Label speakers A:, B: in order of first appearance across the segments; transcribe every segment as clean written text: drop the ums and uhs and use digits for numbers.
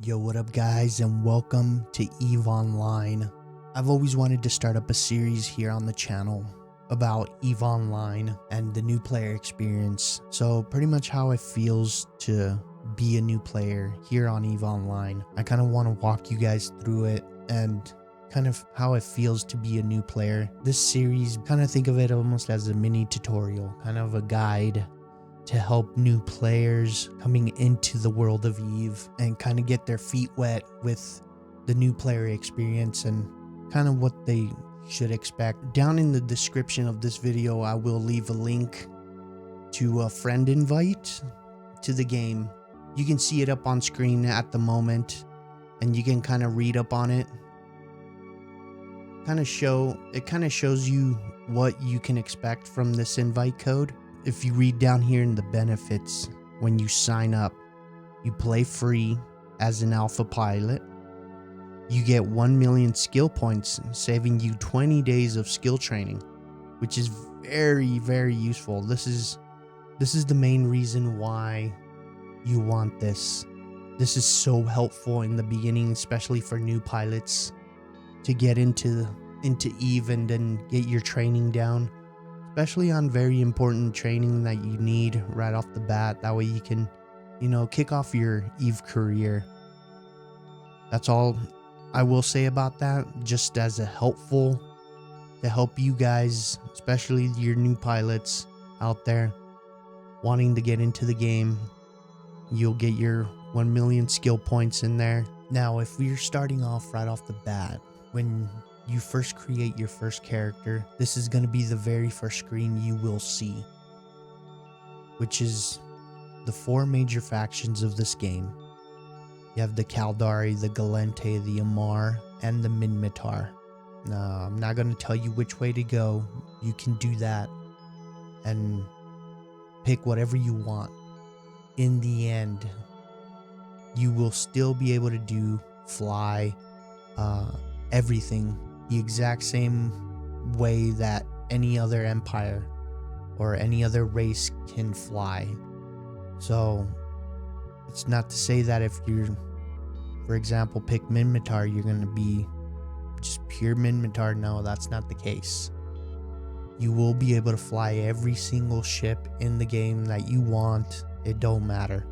A: Yo, what up guys, and welcome to EveOnline. I've always wanted to start up a series here on the channel about EveOnline and the new player experience. So pretty much how it feels to be a new player here on EveOnline. I kind of want to walk you guys through it and kind of how it feels to be a new player. This series, kind of think of it almost as a mini tutorial, kind of a guide to help new players coming into the world of Eve and kind of get their feet wet with the new player experience and kind of what they should expect. Down in the description of this video, I will leave a link to a friend invite to the game. You can see it up on screen at the moment and you can kind of read up on it. It kind of shows you what you can expect from this invite code. If you read down here in the benefits, when you sign up, you play free as an alpha pilot. You get 1 million skill points, saving you 20 days of skill training, which is very, very useful. This is the main reason why you want this. This is so helpful in the beginning, especially for new pilots to get into Eve and then get your training down. Especially on very important training that you need right off the bat. That way you can, kick off your Eve career. That's all I will say about that. Just as a to help you guys, especially your new pilots out there wanting to get into the game. You'll get your 1 million skill points in there. Now, if you're starting off right off the bat, when you first create your first character, this is going to be the very first screen you will see, which is the 4 major factions of this game. You have the Caldari, the Galente, the Amar, and the Minmatar. Now, I'm not going to tell you which way to go. You can do that and pick whatever you want. In the end, you will still be able to fly, everything the exact same way that any other empire or any other race can fly. So it's not to say that if you're, for example, pick Minmatar, you're going to be just pure Minmatar. No, that's not the case. You will be able to fly every single ship in the game that you want. It don't matter.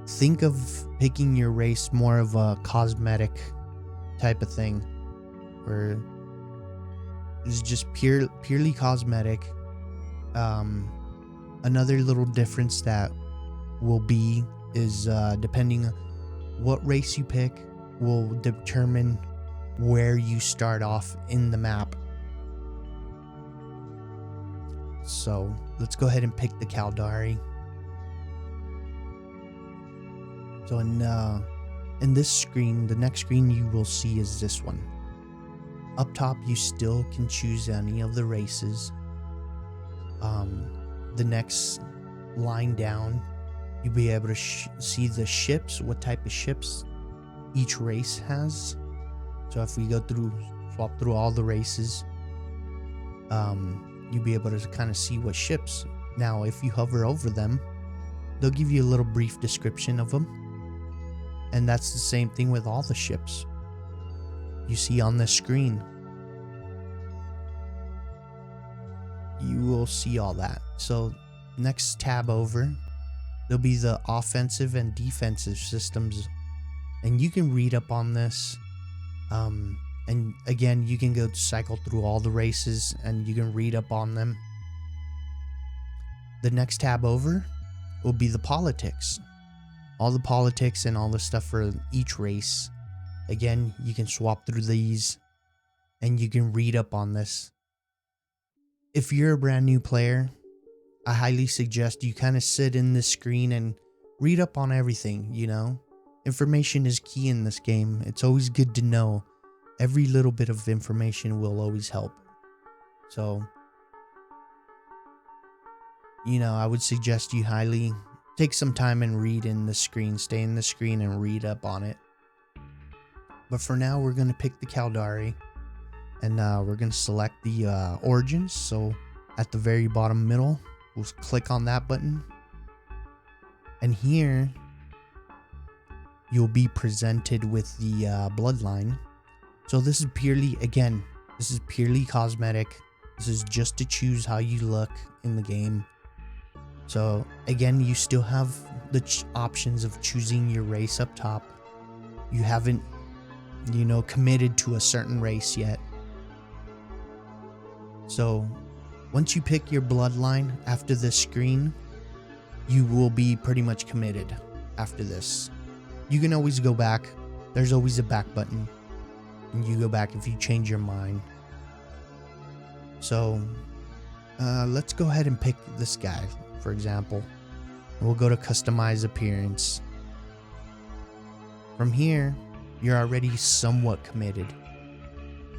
A: Think of picking your race more of a cosmetic type of thing, where it's just purely cosmetic. Another little difference that will be is depending on what race you pick will determine where you start off in the map. So let's go ahead and pick the Caldari. So in this screen, the next screen you will see is this one. Up top, you still can choose any of the races. The next line down, you'll be able to see the ships, what type of ships each race has. So if we swap through all the races, you'll be able to kind of see what ships. Now, if you hover over them, they'll give you a little brief description of them. And that's the same thing with all the ships you see on this screen. You will see all that. So next tab over, there'll be the offensive and defensive systems, and you can read up on this. And again, you can go cycle through all the races and you can read up on them. The next tab over will be the politics. All the politics and all the stuff for each race. Again, you can swap through these and you can read up on this. If you're a brand new player, I highly suggest you kind of sit in this screen and read up on everything, Information is key in this game. It's always good to know. Every little bit of information will always help. So, I would suggest you highly take some time and read in the screen, stay in the screen and read up on it. But for now, we're going to pick the Caldari and we're going to select the origins. So at the very bottom middle, we'll click on that button. And here you'll be presented with the bloodline. So this is purely, again, this is purely cosmetic. This is just to choose how you look in the game. So again, you still have the options of choosing your race up top. You haven't, you know, committed to a certain race yet. So once you pick your bloodline after this screen, you will be pretty much committed after this. You can always go back. There's always a back button. And you go back if you change your mind. So let's go ahead and pick this guy, for example. We'll go to customize appearance. From here, you're already somewhat committed.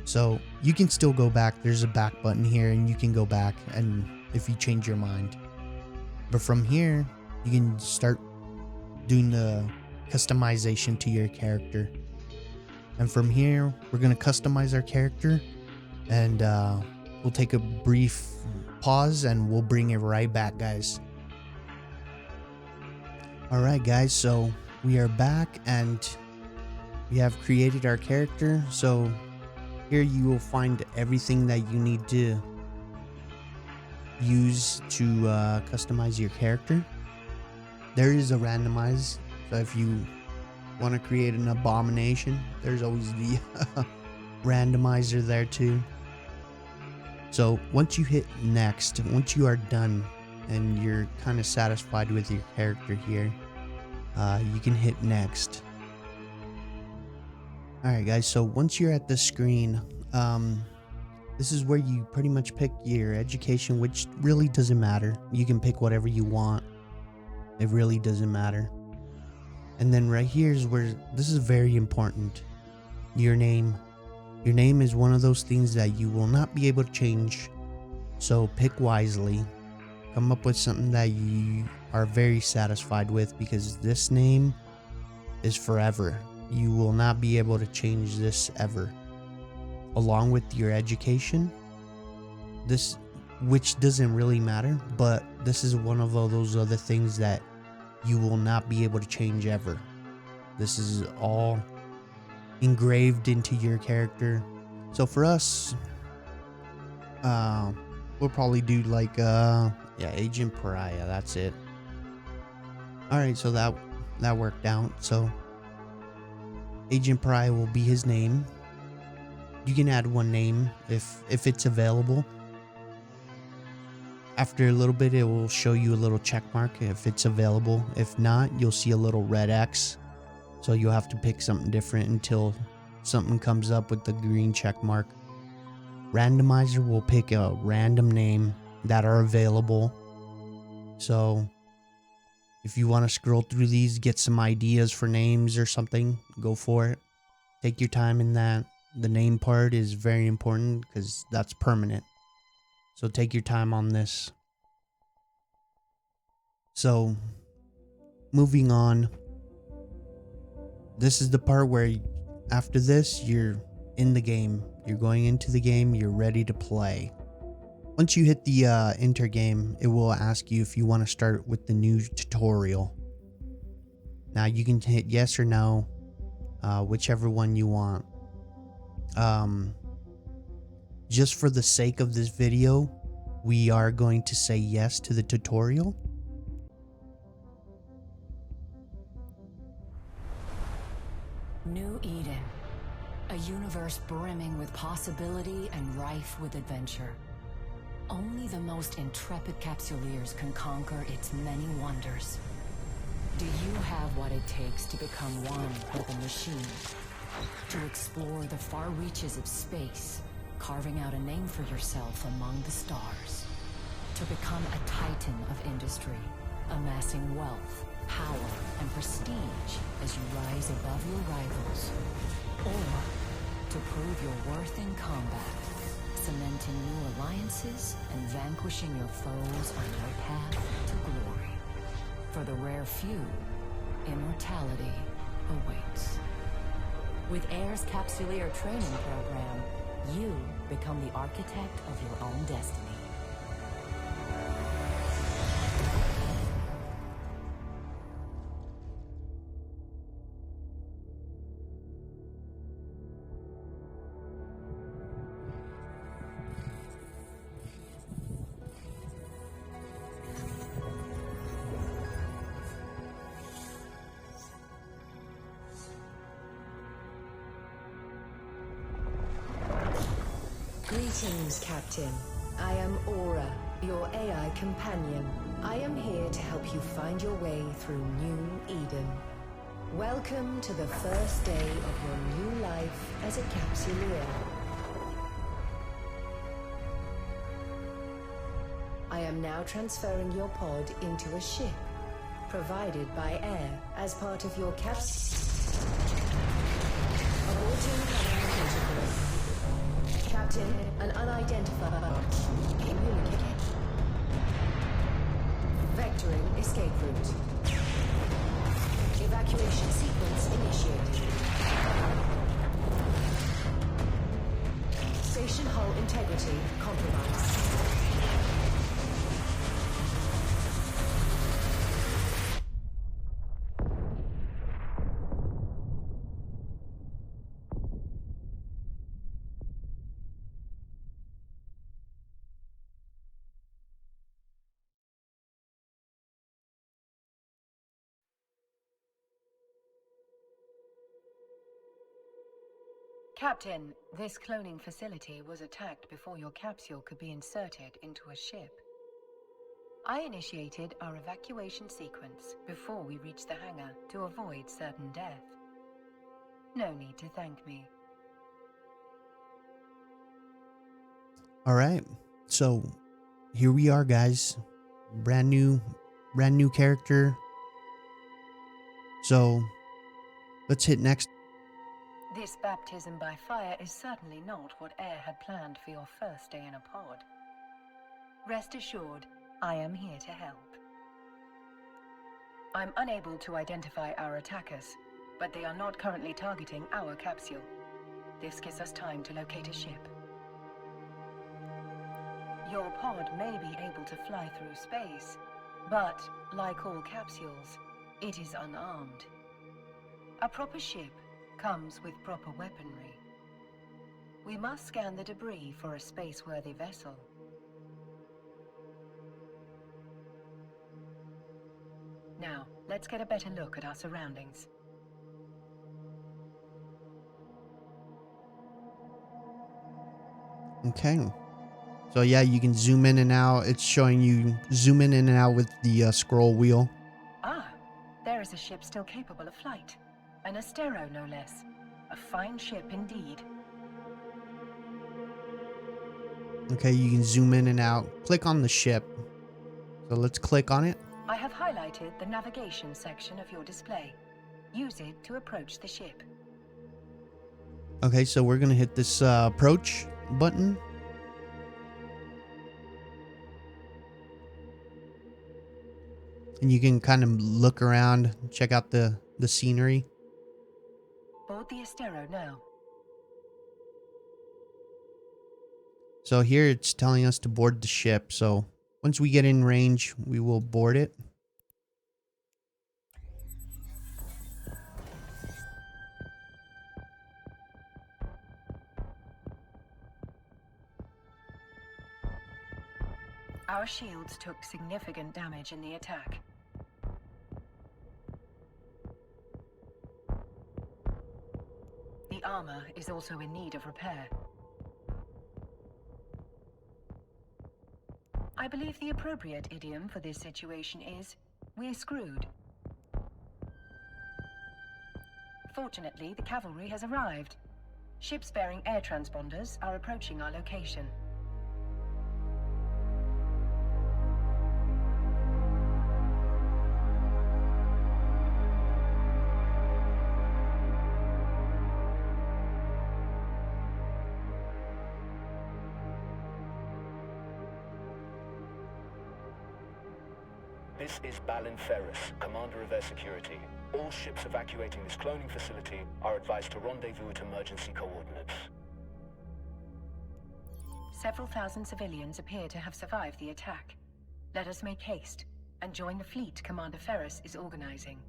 A: So you can still go back. There's a back button here and you can go back and if you change your mind. But from here, you can start doing the customization to your character. And from here, we're going to customize our character and we'll take a brief pause and we'll bring it right back, guys. All right, guys, so we are back and we have created our character. So here you will find everything that you need to use to customize your character. There is a randomize, so if you want to create an abomination, there's always the randomizer there too. So once you hit next, once you are done and you're kind of satisfied with your character here, you can hit next. Alright guys, so once you're at the screen, this is where you pretty much pick your education, which really doesn't matter. You can pick whatever you want. It really doesn't matter. And then right here is where, this is very important. Your name. Your name is one of those things that you will not be able to change. So pick wisely. Come up with something that you are very satisfied with, because this name is forever. You will not be able to change this ever. Along with your education, this, which doesn't really matter, but this is one of all those other things that you will not be able to change ever. This is all engraved into your character. So for us, we'll probably do like yeah, Agent Pariah. That's it. All right, so that worked out. So Agent Pariah will be his name. You can add one name if it's available. After a little bit, it will show you a little check mark if it's available. If not, you'll see a little red X. So you'll have to pick something different until something comes up with the green check mark. Randomizer will pick a random name that are available. So if you want to scroll through these, get some ideas for names or something, go for it. Take your time in that. The name part is very important because that's permanent. So take your time on this. So moving on. This is the part where after this, you're in the game. You're going into the game. You're ready to play. Once you hit the enter game, it will ask you if you want to start with the new tutorial. Now you can hit yes or no, whichever one you want. Just for the sake of this video, we are going to say yes to the tutorial.
B: New Eden, a universe brimming with possibility and rife with adventure. Only the most intrepid capsuleers can conquer its many wonders. Do you have what it takes to become one with the machine? To explore the far reaches of space, carving out a name for yourself among the stars. To become a titan of industry, amassing wealth, power, and prestige as you rise above your rivals. Or to prove your worth in combat, cementing new alliances and vanquishing your foes on your path to glory. For the rare few, immortality awaits. With AIR's Capsuleer training program, you become the architect of your own destiny.
C: Greetings, Captain. I am Aura, your AI companion. I am here to help you find your way through New Eden. Welcome to the first day of your new life as a capsuleer. I am now transferring your pod into a ship, provided by air, as part of your aborting current protocol. Captain, an unidentified communicate. Vectoring escape route. Evacuation sequence initiated. Station hull integrity compromised.
B: Captain, this cloning facility was attacked before your capsule could be inserted into a ship. I initiated our evacuation sequence before we reached the hangar to avoid certain death. No need to thank me.
A: All right, so here we are, guys. Brand new character. So let's hit next.
B: This baptism by fire is certainly not what Air had planned for your first day in a pod. Rest assured, I am here to help. I'm unable to identify our attackers, but they are not currently targeting our capsule. This gives us time to locate a ship. Your pod may be able to fly through space, but like all capsules, it is unarmed. A proper ship comes with proper weaponry. We must scan the debris for a space-worthy vessel. Now, let's get a better look at our surroundings.
A: Okay. So yeah, you can zoom in and out. It's showing you zooming in and out with the scroll wheel.
B: Ah, there is a ship still capable of flight. An Astero, no less. A fine ship indeed.
A: Okay, you can zoom in and out. Click on the ship. So let's click on it.
B: I have highlighted the navigation section of your display. Use it to approach the ship.
A: Okay, so we're gonna hit this approach button. And you can kind of look around, check out the scenery.
B: Board the Astero now.
A: So here it's telling us to board the ship. So once we get in range, we will board it.
B: Our shields took significant damage in the attack. The armor is also in need of repair. I believe the appropriate idiom for this situation is, "We're screwed." Fortunately, the cavalry has arrived. Ships bearing air transponders are approaching our location.
D: This is Balin Ferris, Commander of Air Security. All ships evacuating this cloning facility are advised to rendezvous at emergency coordinates.
B: Several thousand civilians appear to have survived the attack. Let us make haste and join the fleet Commander Ferris is organizing.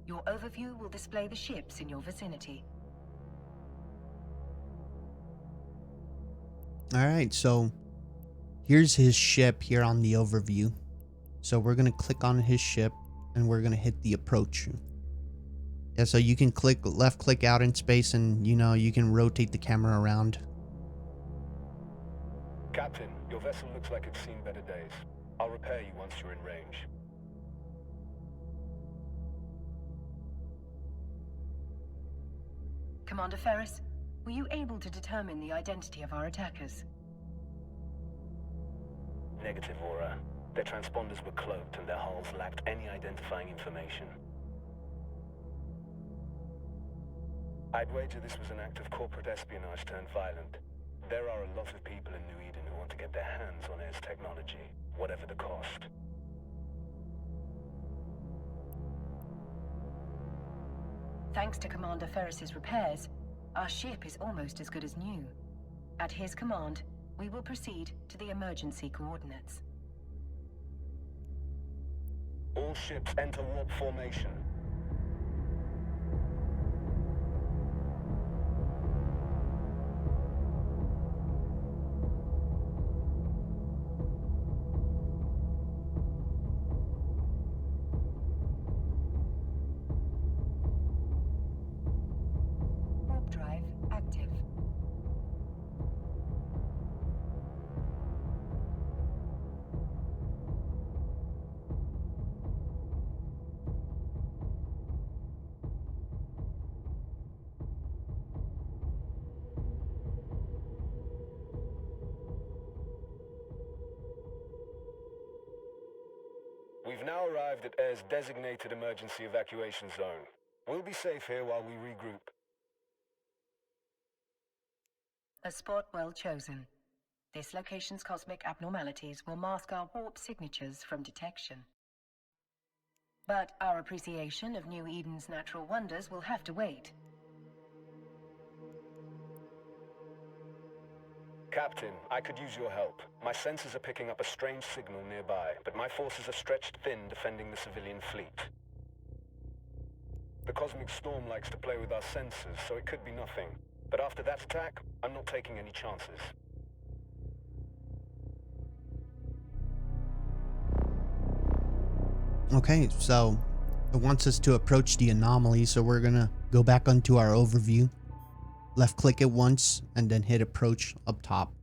B: Your overview will display the ships in your vicinity.
A: All right, so here's his ship here on the overview. So we're going to click on his ship and we're going to hit the approach. Yeah, so you can left click out in space and you can rotate the camera around.
D: Captain, your vessel looks like it's seen better days. I'll repair you once you're in range.
E: Commander Ferris, were you able to determine the identity of our attackers?
D: Negative, Aura. Their transponders were cloaked and their hulls lacked any identifying information. I'd wager this was an act of corporate espionage turned violent. There are a lot of people in New Eden who want to get their hands on Air's technology, whatever the cost.
E: Thanks to Commander Ferris's repairs, our ship is almost as good as new. At his command, we will proceed to the emergency coordinates.
D: All ships enter warp formation.
E: Warp drive active.
D: We've now arrived at Air's designated emergency evacuation zone. We'll be safe here while we regroup.
E: A spot well chosen. This location's cosmic abnormalities will mask our warp signatures from detection. But our appreciation of New Eden's natural wonders will have to wait.
D: Captain, I could use your help. My sensors are picking up a strange signal nearby, but my forces are stretched thin defending the civilian fleet. The cosmic storm likes to play with our sensors, so it could be nothing. But after that attack, I'm not taking any chances.
A: Okay, so it wants us to approach the anomaly, so we're gonna go back onto our overview. Left click it once and then hit approach up top.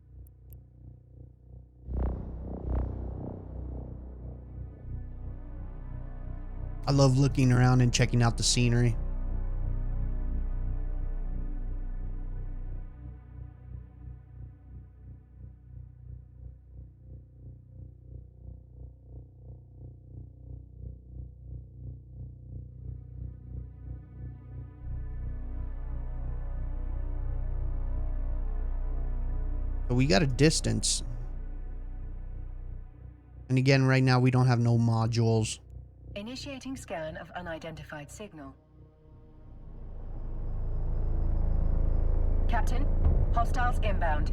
A: I love looking around and checking out the scenery. But we got a distance. And again, right now we don't have no modules.
E: Initiating scan of unidentified signal. Captain, hostiles inbound.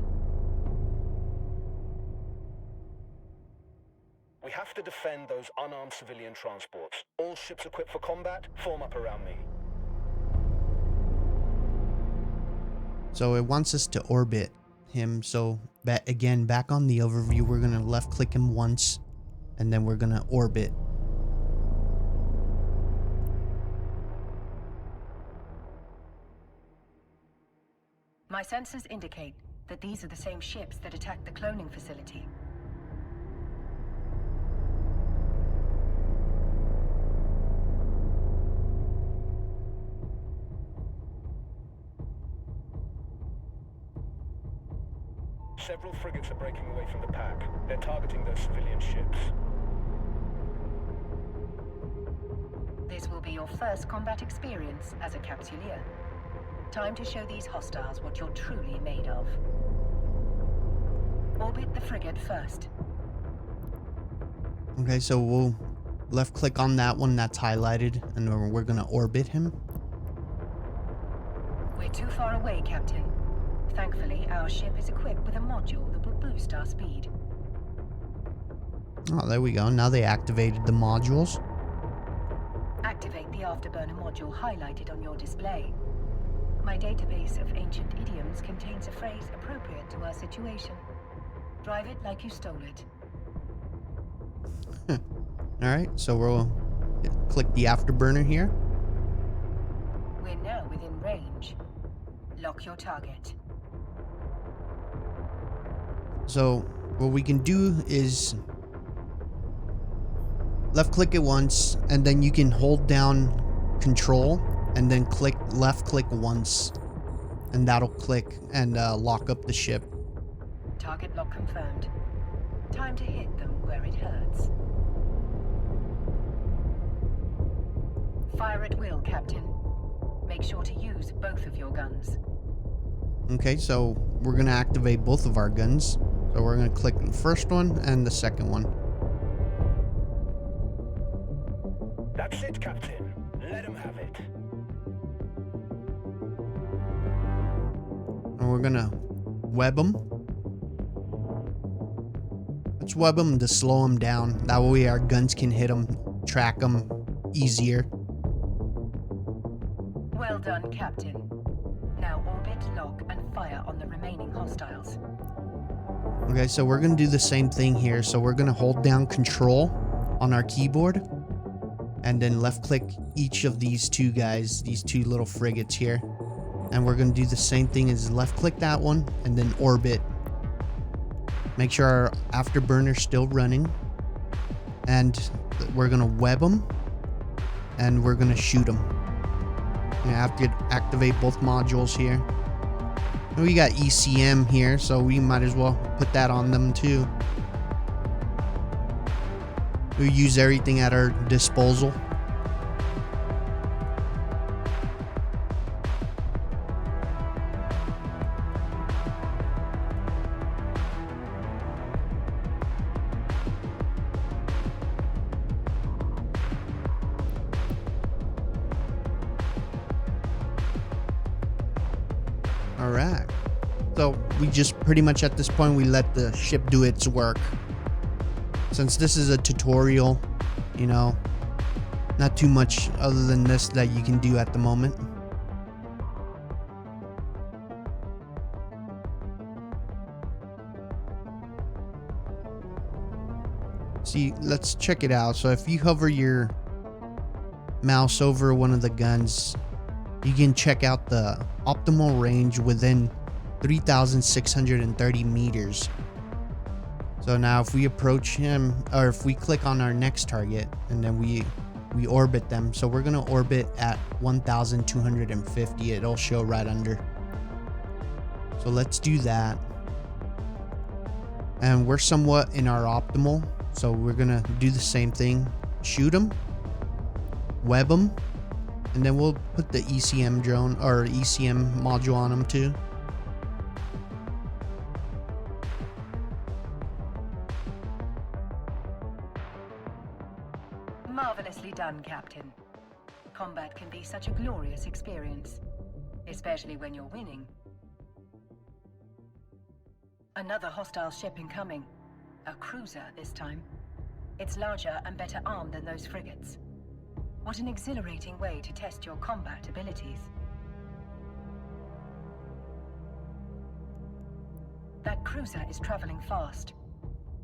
D: We have to defend those unarmed civilian transports. All ships equipped for combat, form up around me.
A: So it wants us to orbit him. So again, back on the overview, we're gonna left click him once and then we're gonna orbit.
E: My sensors indicate that these are the same ships that attacked the cloning facility.
D: Several frigates are breaking away from the pack. They're targeting those civilian ships.
E: This will be your first combat experience as a capsuleer. Time to show these hostiles what you're truly made of. Orbit the frigate first.
A: Okay, so we'll left click on that one that's highlighted and we're gonna orbit him.
E: We're too far away, Captain. Thankfully, our ship is equipped with a module that will boost our speed.
A: Oh, there we go. Now they activated the modules.
E: Activate the afterburner module highlighted on your display. My database of ancient idioms contains a phrase appropriate to our situation. Drive it like you stole it.
A: Alright, so we'll click the afterburner here.
E: We're now within range. Lock your target.
A: So what we can do is left click it once, and then you can hold down control and then left click once, and that'll click and lock up the ship.
E: Target lock confirmed. Time to hit them where it hurts. Fire at will, Captain. Make sure to use both of your guns.
A: Okay, so we're gonna activate both of our guns. So we're gonna click the first one and the second one.
D: That's it, Captain. Let him have it.
A: And we're gonna web them. Let's web them to slow them down. That way our guns can hit them, track them easier.
E: Well done, Captain. Now orbit, lock, and fire on the remaining hostiles.
A: Okay, so we're gonna do the same thing here. So we're gonna hold down control on our keyboard and then left click each of these two guys, these two little frigates here. And we're gonna do the same thing as left click that one and then orbit. Make sure our afterburner's still running. And we're gonna web them and we're gonna shoot them. You have to activate both modules here. And we got ECM here, so we might as well put that on them too. We use everything at our disposal. All right. So we just pretty much at this point, we let the ship do its work. Since this is a tutorial, you know, not too much other than this that you can do at the moment. See, let's check it out. So if you hover your mouse over one of the guns, you can check out the optimal range within 3,630 meters. So now if we approach him, or if we click on our next target and then we orbit them. So we're gonna orbit at 1,250. It'll show right under. So let's do that. And we're somewhat in our optimal. So we're gonna do the same thing. Shoot them, web them, and then we'll put the ECM drone or ECM module on them too.
E: Marvelously done, Captain. Combat can be such a glorious experience, especially when you're winning. Another hostile ship incoming. A cruiser this time. It's larger and better armed than those frigates. What an exhilarating way to test your combat abilities. That cruiser is traveling fast.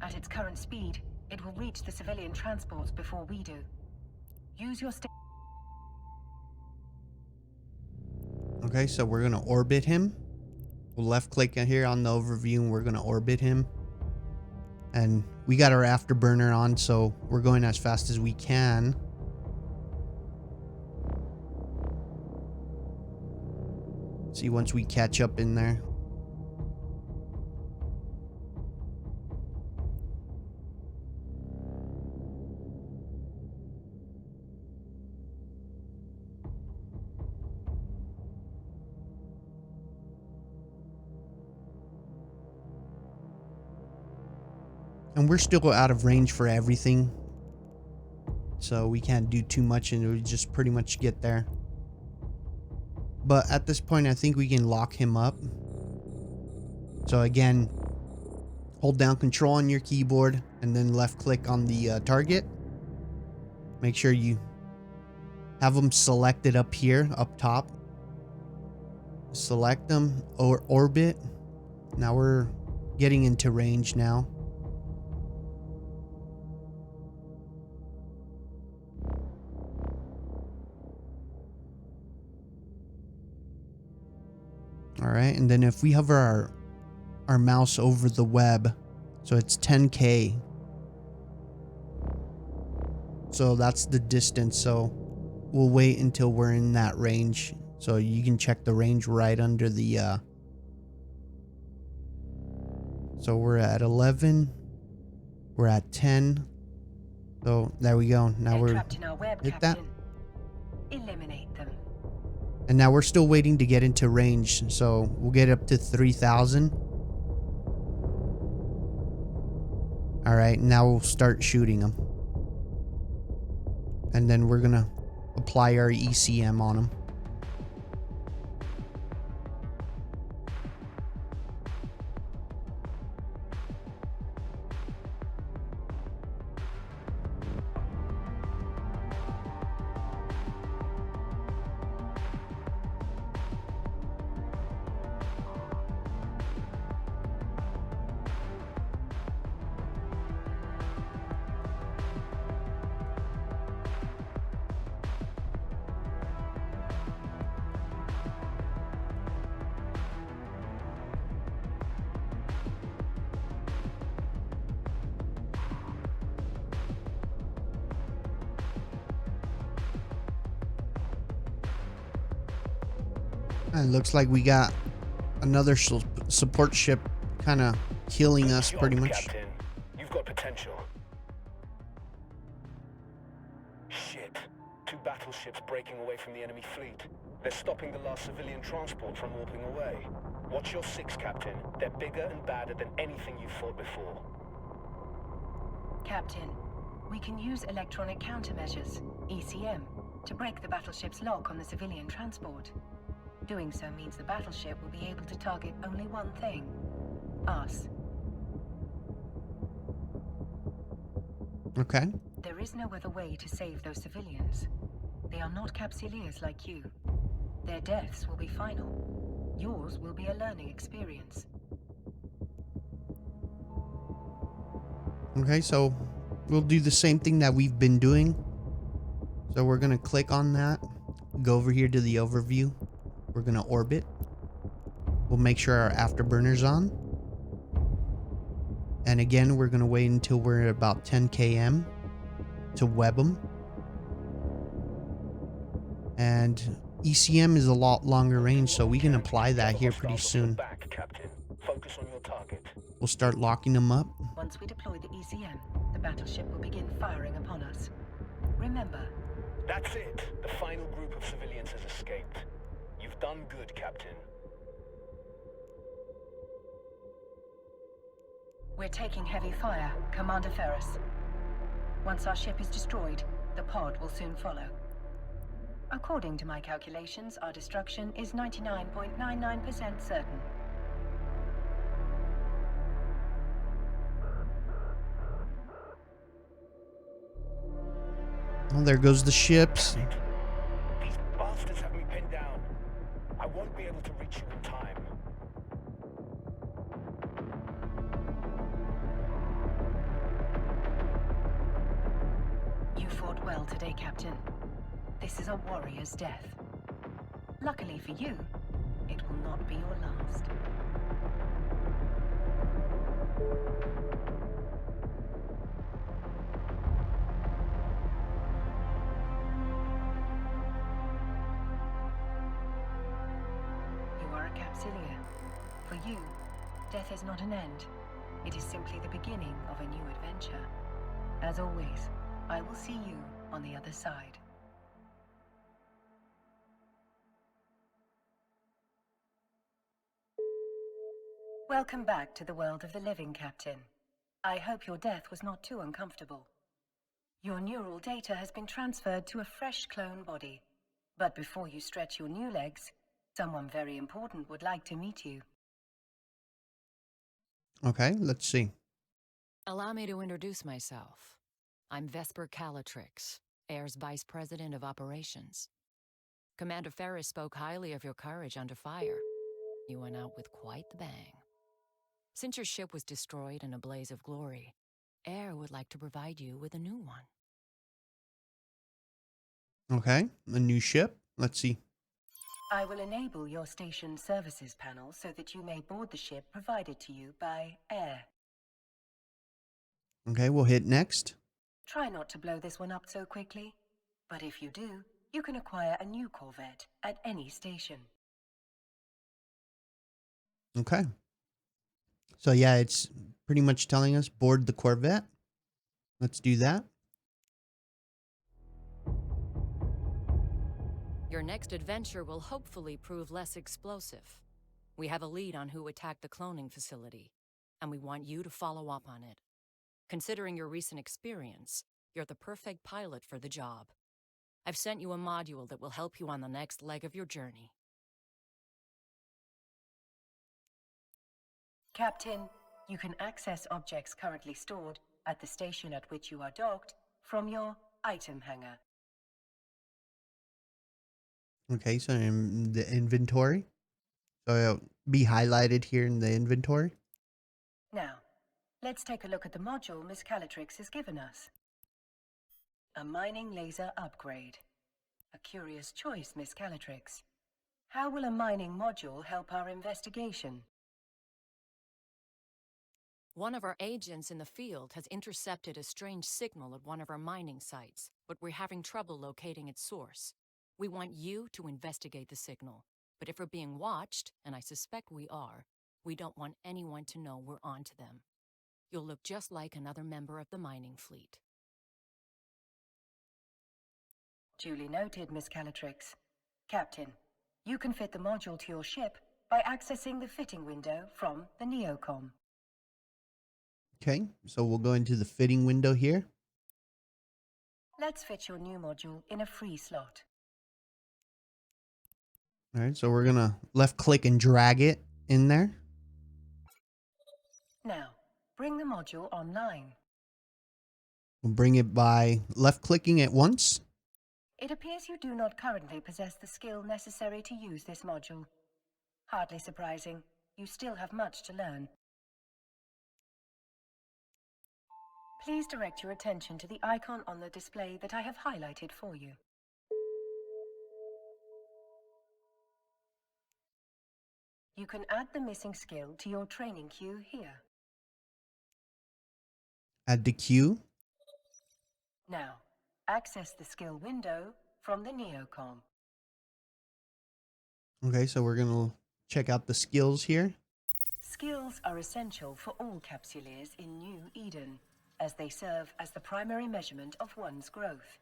E: At its current speed, it will reach the civilian transports before we do. Use your
A: Okay, so we're gonna orbit him. We'll left click here on the overview and we're gonna orbit him. And we got our afterburner on, so we're going as fast as we can. See, once we catch up in there. And we're still out of range for everything. So we can't do too much and we just pretty much get there. But at this point, I think we can lock him up. So again, hold down control on your keyboard and then left click on the target. Make sure you have them selected up here, up top. Select them or orbit. Now we're getting into range now. All right, and then if we hover our our mouse over the web. So it's 10K. So that's the distance. So we'll wait until we're in that range. So you can check the range right under the so we're at 11. We're at 10. So there we go. Now
E: They're
A: we're
E: trapped in our web,
A: hit that.
E: Captain. Eliminate them.
A: And now we're still waiting to get into range. So we'll get up to 3,000. All right, now we'll start shooting them. And then we're gonna apply our ECM on them. And it looks like we got another support ship kind of killing us
D: Good
A: pretty
D: job,
A: much.
D: Captain. You've got potential. Shit. 2 battleships breaking away from the enemy fleet. They're stopping the last civilian transport from warping away. Watch your 6, Captain. They're bigger and badder than anything you've fought before.
E: Captain, we can use electronic countermeasures, ECM, to break the battleship's lock on the civilian transport. Doing so means the battleship will be able to target only one thing: us.
A: Okay.
E: There is no other way to save those civilians. They are not Capsuleers like you. Their deaths will be final. Yours will be a learning experience.
A: Okay, so we'll do the same thing that we've been doing. So we're gonna click on that, go over here to the overview. We're gonna orbit. We'll make sure our afterburner's on. And again, we're gonna wait until we're at about 10 km to web them. And ECM is a lot longer range, so we can apply that here pretty soon.
D: Back, Captain. Focus on your target.
A: We'll start locking them up.
E: Once we deploy the ECM, the battleship will begin firing upon us. Remember,
D: That's it. The final group of civilians has escaped. You've done good, Captain.
E: we're taking heavy fire, Commander Ferris. Once our ship is destroyed, the pod will soon follow. According to my calculations, our destruction is 99.99% certain.
A: Well, there goes the ships.
D: These bastards have me pinned down. I won't be able to reach you in time.
E: You fought well today, Captain. This is a warrior's death. Luckily for you, it will not be your last. You are a Capsuleer. For you, death is not an end. It is simply the beginning of a new adventure. As always, I will see you on the other side. Welcome back to the world of the living, Captain. I hope your death was not too uncomfortable. Your neural data has been transferred to a fresh clone body. But before you stretch your new legs, someone very important would like to meet you.
A: Okay, let's see.
B: Allow me to introduce myself. I'm Vesper Calatrix, Air's Vice President of Operations. Commander Ferris spoke highly of your courage under fire. You went out with quite the bang. Since your ship was destroyed in a blaze of glory, Air would like to provide you with a new one.
A: Okay, a new ship. Let's see.
E: I will enable your station services panel so that you may board the ship provided to you by air.
A: Okay, we'll hit next.
E: Try not to blow this one up so quickly, but if you do, you can acquire a new Corvette at any station.
A: Okay. So yeah, it's pretty much telling us board the Corvette. Let's do that.
B: Your next adventure will hopefully prove less explosive. We have a lead on who attacked the cloning facility, and we want you to follow up on it. Considering your recent experience, you're the perfect pilot for the job. I've sent you a module that will help you on the next leg of your journey.
E: Captain, you can access objects currently stored at the station at which you are docked from your item hangar.
A: Okay, so in the inventory. So it'll be highlighted here in the inventory.
E: Now, let's take a look at the module Miss Calatrix has given us. A mining laser upgrade. A curious choice, Miss Calatrix. How will a mining module help our investigation?
B: One of our agents in the field has intercepted a strange signal at one of our mining sites, but we're having trouble locating its source. We want you to investigate the signal, but if we're being watched, and I suspect we are, we don't want anyone to know we're onto them. You'll look just like another member of the mining fleet.
E: Duly noted, Miss Calatrix. Captain, you can fit the module to your ship by accessing the fitting window from the Neocom.
A: Okay, so we'll go into the fitting window here.
E: Let's fit your new module in a free slot.
A: All right, so we're gonna left click and drag it in there.
E: Now, bring the module online.
A: We'll bring it by left clicking it once.
E: It appears you do not currently possess the skill necessary to use this module. Hardly surprising. You still have much to learn. Please direct your attention to the icon on the display that I have highlighted for you. You can add the missing skill to your training queue here.
A: Add the queue.
E: Now, access the skill window from the Neocom.
A: Okay, so we're gonna check out the skills here.
E: Skills are essential for all capsuleers in New Eden, as they serve as the primary measurement of one's growth.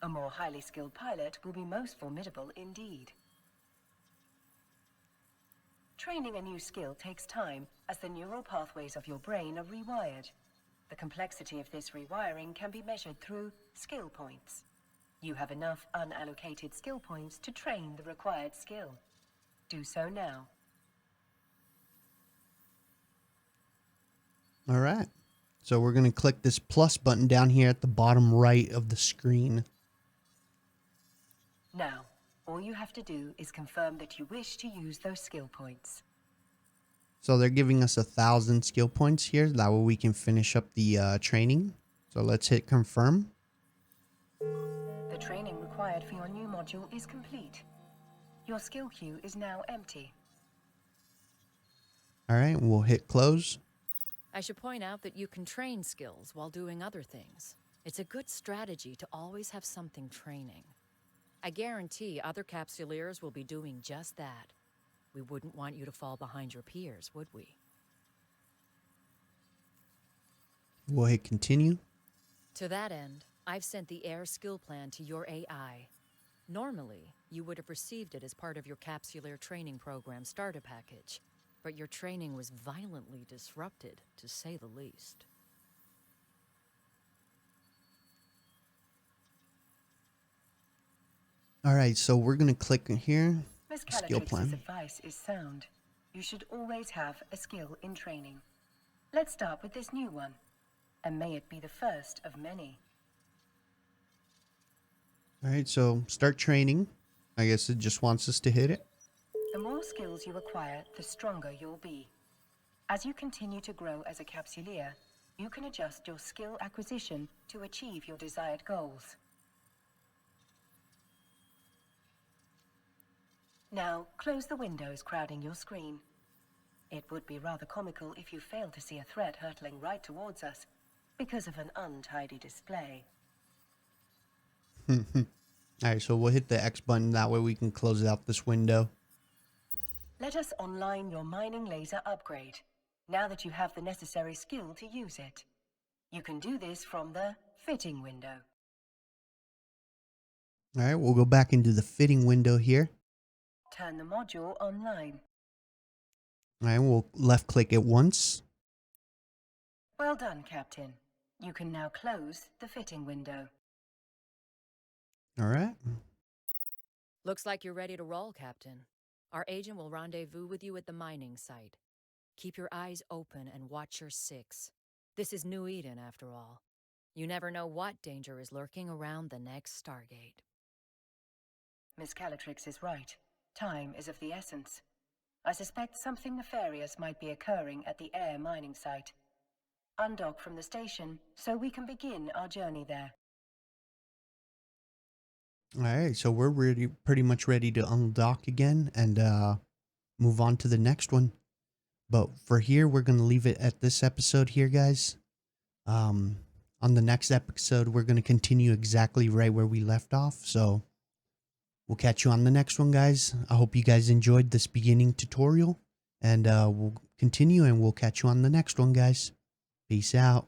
E: A more highly skilled pilot will be most formidable indeed. Training a new skill takes time, as the neural pathways of your brain are rewired. The complexity of this rewiring can be measured through skill points. You have enough unallocated skill points to train the required skill. Do so now.
A: All right. So we're going to click this plus button down here at the bottom right of the screen.
E: Now, all you have to do is confirm that you wish to use those skill points.
A: So they're giving us 1,000 skill points here. That way we can finish up the training. So let's hit confirm.
E: The training required for your new module is complete. Your skill queue is now empty.
A: All right, we'll hit close.
B: I should point out that you can train skills while doing other things. It's a good strategy to always have something training. I guarantee other capsuleers will be doing just that. We wouldn't want you to fall behind your peers, would we?
A: We'll hit continue.
B: To that end, I've sent the Air skill plan to your AI. Normally, you would have received it as part of your capsuleer training program starter package, but your training was violently disrupted, to say the least.
A: All right, so we're going to click here.
E: Miss
A: Skill
E: Calatrix's
A: plan.
E: advice is sound. You should always have a skill in training. Let's start with this new one, and may it be the first of many.
A: All right, so start training. I guess it just wants us to hit it.
E: The more skills you acquire, the stronger you'll be. As you continue to grow as a capsuleer, you can adjust your skill acquisition to achieve your desired goals. Now, close the windows crowding your screen. It would be rather comical if you failed to see a threat hurtling right towards us because of an untidy display.
A: Alright, so we'll hit the X button. That way we can close out this window.
E: Let us online your mining laser upgrade, now that you have the necessary skill to use it. You can do this from the fitting window.
A: Alright, we'll go back into the fitting window here.
E: Turn the module online.
A: Alright, we'll left click it once.
E: Well done, Captain. You can now close the fitting window.
A: Alright.
F: Looks like you're ready to roll, Captain. Our agent will rendezvous with you at the mining site. Keep your eyes open and watch your six. This is New Eden, after all. You never know what danger is lurking around the next Stargate.
E: Miss Calatrix is right. Time is of the essence. I suspect something nefarious might be occurring at the air mining site. Undock from the station so we can begin our journey there.
A: Alright, so we're pretty much ready to undock again and move on to the next one. But for here, we're going to leave it at this episode here, guys. On the next episode, we're going to continue exactly right where we left off. So we'll catch you on the next one, guys. I hope you guys enjoyed this beginning tutorial. And we'll continue and we'll catch you on the next one, guys. Peace out.